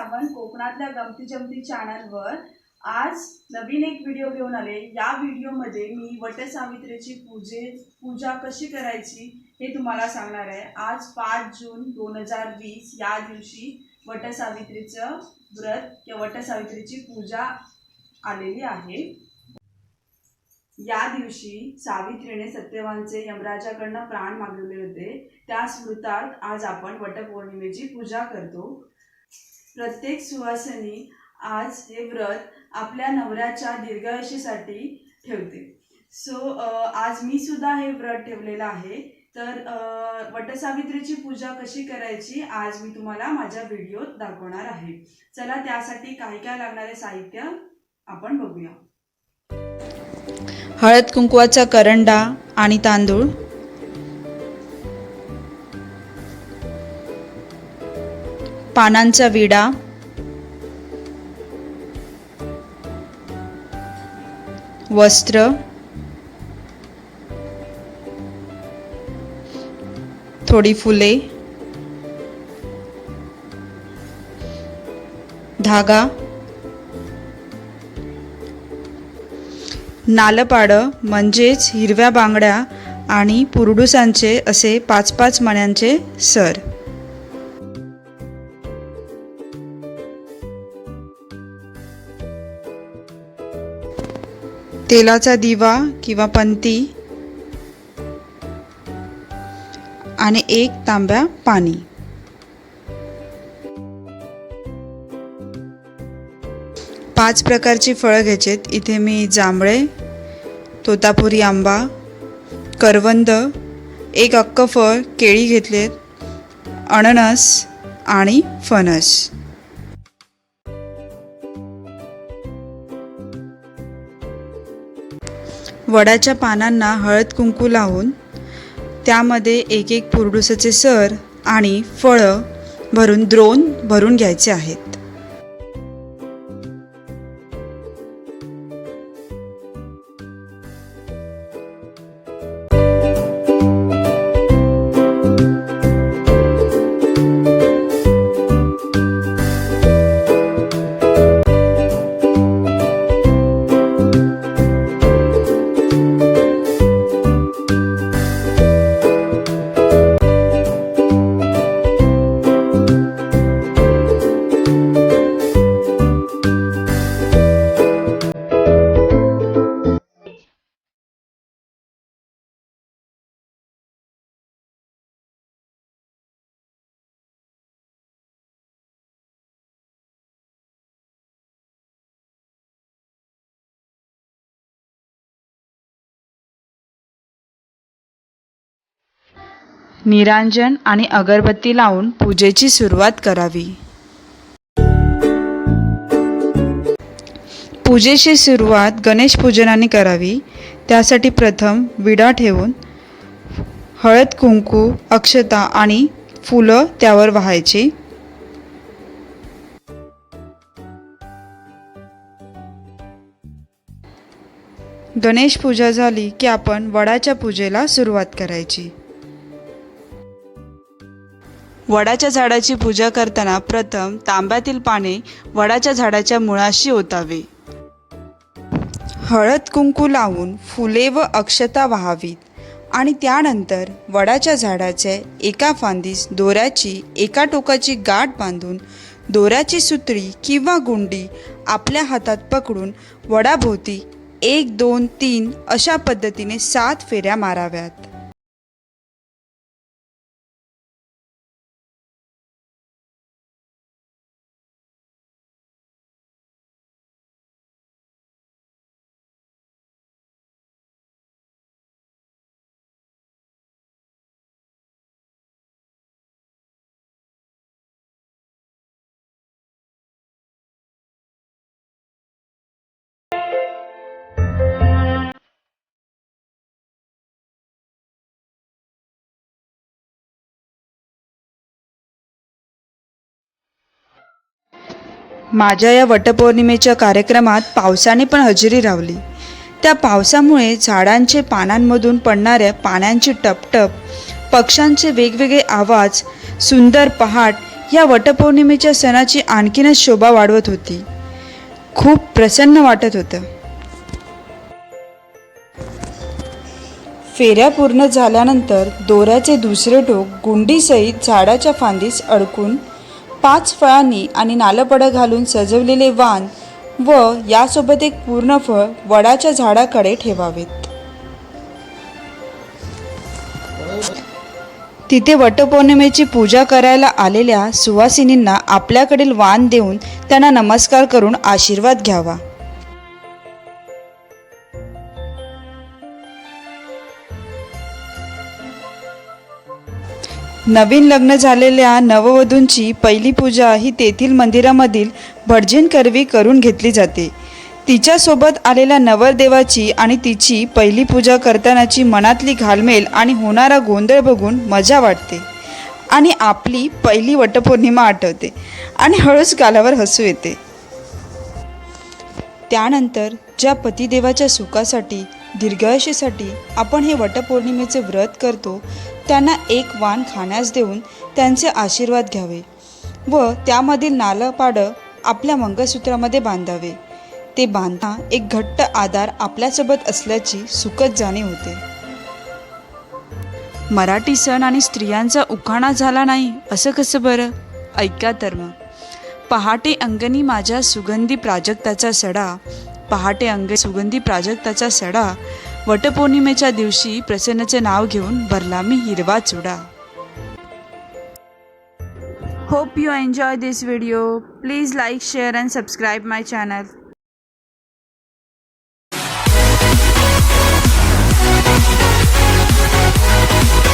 आपण कोकणातल्या गमती जमती चॅनलवर आज नवीन एक व्हिडिओ घेऊन आले। या व्हिडिओमध्ये मी वटसावित्रीची पूजा कशी करायची हे तुम्हाला सांगणार आहे। आज 5 जून 2020 या दिवशी वटसावित्रीचं व्रत किंवा वटसावित्रीची पूजा आलेली आहे। या दिवशी सावित्रीने सत्यवानचे यमराजाकडून प्राण मागवले होते। त्या स्मृतार्थ आज आपण वटपौर्णिमेची पूजा करतो। प्रत्येक सुवासिनी आज हे व्रत आपल्या नवऱ्याच्या दीर्घायुष्यासाठी ठेवते। आज मी सुद्धा हे व्रत ठेवलेलं आहे। तर वटसावित्रीची पूजा कशी करायची आज मी तुम्हाला माझ्या व्हिडिओत दाखवणार आहे। चला त्यासाठी काय काय लागणारे साहित्य आपण बघूया। हळद कुंकवाचा करंडा आणि तांदूळ, पानांचा विडा, वस्त्र, थोडी फुले, धागा, नालपाडं म्हणजेच हिरव्या बांगड्या आणि पुरडुसांचे असे 5-5 मण्यांचे सर। तेलाचा दिवा किंवा पंती आणि 1 तांब्या पाणी। पाच प्रकारची फळं घ्यायचेत। इथे मी जांभळे, तोतापुरी आंबा, करवंद, 1 अक्क फळ केळी घेतलेत, अननस आणि फणस। वडाच्या पानांना हळद कुंकू लावून त्यामध्ये 1-1 पुरडुसाचे सर आणि फळं भरून द्रोण भरून घ्यायचे आहेत। निरांजन आणि अगरबत्ती लावून पूजेची सुरुवात करावी। पूजेची सुरुवात गणेश पूजनाने करावी। त्यासाठी प्रथम विडा ठेवून हळद कुंकू, अक्षता आणि फुलं त्यावर वाहायची। गणेश पूजा झाली की आपण वडाच्या पूजेला सुरुवात करायची। वडाच्या झाडाची पूजा करताना प्रथम तांब्यातील पाणी वडाच्या झाडाच्या मुळाशी ओतावे। हळद कुंकू लावून फुले व अक्षता वाहावीत आणि त्यानंतर वडाच्या झाडाच्या एका फांदीस दोऱ्याची एका टोकाची गाठ बांधून दोऱ्याची सुतळी किंवा गुंडी आपल्या हातात पकडून वडाभोवती 1, 2, 3 अशा पद्धतीने 7 फेऱ्या माराव्यात। माझ्या या वटपौर्णिमेच्या कार्यक्रमात पावसाने पण हजेरी लावली। त्या पावसामुळे झाडांचे पानांमधून पडणाऱ्या पाण्याची टपटप, पक्ष्यांचे वेगवेगळे आवाज, सुंदर पहाट या वटपौर्णिमेच्या सणाची आणखीनच शोभा वाढवत होती. खूप प्रसन्न वाटत होतं. फेऱ्या पूर्ण झाल्यानंतर दोऱ्याचे दुसरे टोक गुंडीसहित झाडाच्या फांदीस अडकून 5 फळांनी आणि नालपडं घालून सजवलेले वाण व यासोबत एक पूर्ण फळ वडाच्या झाडाकडे ठेवावेत. तिथे वटपौर्णिमेची पूजा करायला आलेल्या सुवासिनींना आपल्याकडील वाण देऊन त्यांना नमस्कार करून आशीर्वाद घ्यावा. नवीन लग्न झालेल्या नववधूंची पहिली पूजा ही तेथील मंदिरामधील भटजीन करवी करून घेतली जाते. तिच्यासोबत आलेल्या नवरदेवाची आणि तिची पहिली पूजा करतानाची मनातली घालमेल आणि होणारा गोंधळ बघून मजा वाटते आणि आपली पहिली वटपौर्णिमा आठवते आणि हळूच गालावर हसू येते. त्यानंतर ज्या पतिदेवाच्या सुखासाठी दीर्घायुष्यासाठी आपण हे वटपौर्णिमेचे व्रत करतो त्यांना एक वाण खाण्यास देऊन त्यांचे आशीर्वाद घ्यावे व त्यामधील नालपाडं आपल्या मंगळसूत्रामध्ये बांधावे. ते बांधता एक घट्ट आधार आपल्यासोबत असल्याची सुखद जाणीव होते. मराठी सण आणि स्त्रियांचा उखाणा झाला नाही असं कसं बरं? ऐका तर मग. पहाटे अंगणी माझ्या सुगंधी प्राजक्ताचा सडा, पहाटे अंगणी सुगंधी प्राजक्ताचा सडा, वटपौर्णिमेच्या दिवशी प्रसन्नाचे नाव घेऊन भरला मी हिरवा चुडा. Hope you enjoy this video. Please like, share and subscribe my channel.